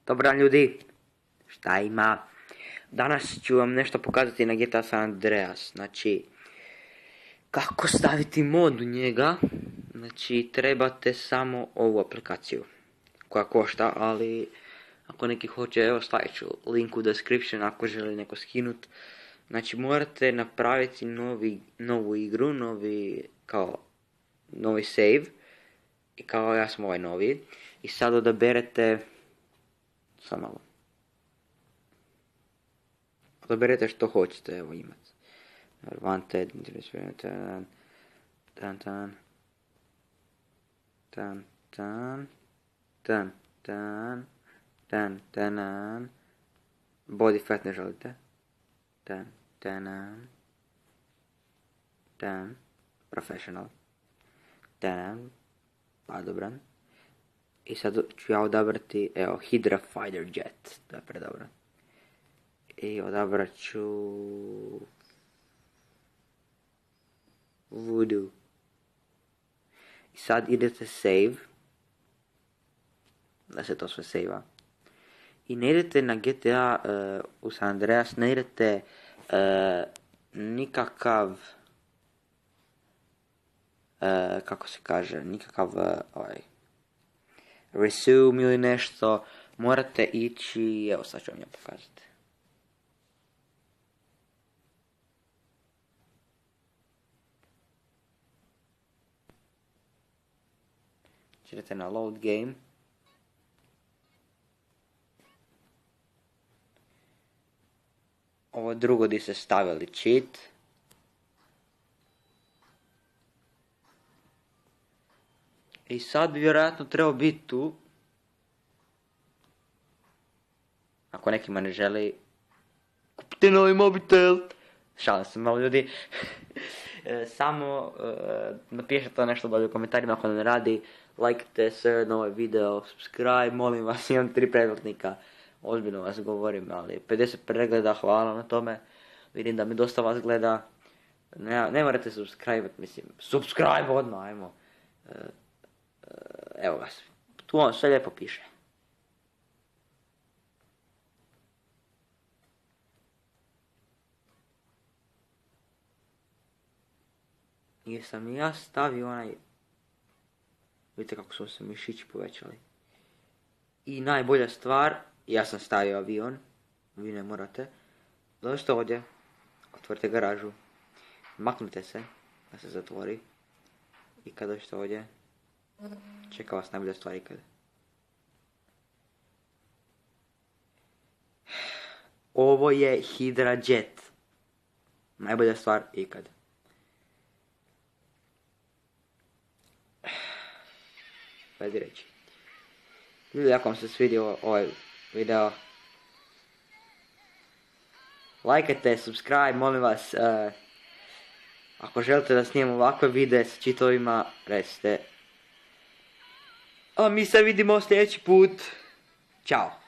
Dobar dan ljudi, šta ima? Danas ću vam nešto pokazati na GTA San Andreas. Znači, kako staviti mod u njega. Znači, trebate samo ovu aplikaciju koja košta, ali ako neki hoće, evo stavit ću link u description ako želi neko skinut. Znači, morate napraviti novu igru, novi save. I kao ja sam ovaj novi. I sad odaberete, samo malo. Odaberete što hoćete, evo imati. Wanted, body fat ne želite. Professional. Padobran. I sad ću ja odabrati, evo, Hydra Fighter Jet. To je predobro. I odabrat ću Voodoo. I sad idete save. Da se to sve save-a. I ne idete na GTA u San Andreas, ne idete nikakav kako se kaže, nikakav resume ili nešto. Morate ići, evo sad ću vam ja pokazati. Idete na load game. Ovo drugo di se stavili cheat. I sad bi vjerojatno trebao biti tu. Ako nekima ne želi, kupite novi mobitel. Šalim se malo ljudi. Samo napišite nešto dolje u komentarima ako ne radi. Lajkite se na ovaj video, subscribe, molim vas, imam 3 pretplatnika. Ozbiljno vas govorim, ali 50 pregleda, hvala na tome. Vidim da mi dosta vas gleda. Ne morate subscribe-at, mislim, subscribe odmah, ajmo. Evo vas, tu on sve lijepo piše. Jer sam ja stavio onaj, vidite kako su se mišići povećali. I najbolja stvar, ja sam stavio avion, vi ne morate. Dođite ovdje, otvorite garažu, maknite se da se zatvori. I kad dođete ovdje, čeka vas najbolja stvar ikada. Ovo je Hydra Jet. Najbolja stvar ikad. Vedi reći. Ljudi, ako vam se svidio ovaj video, lajkajte, subscribe, molim vas. Ako želite da snimam ovakve videe sa čitovima, recite. A mi se vidimo sljedeći put. Ćao.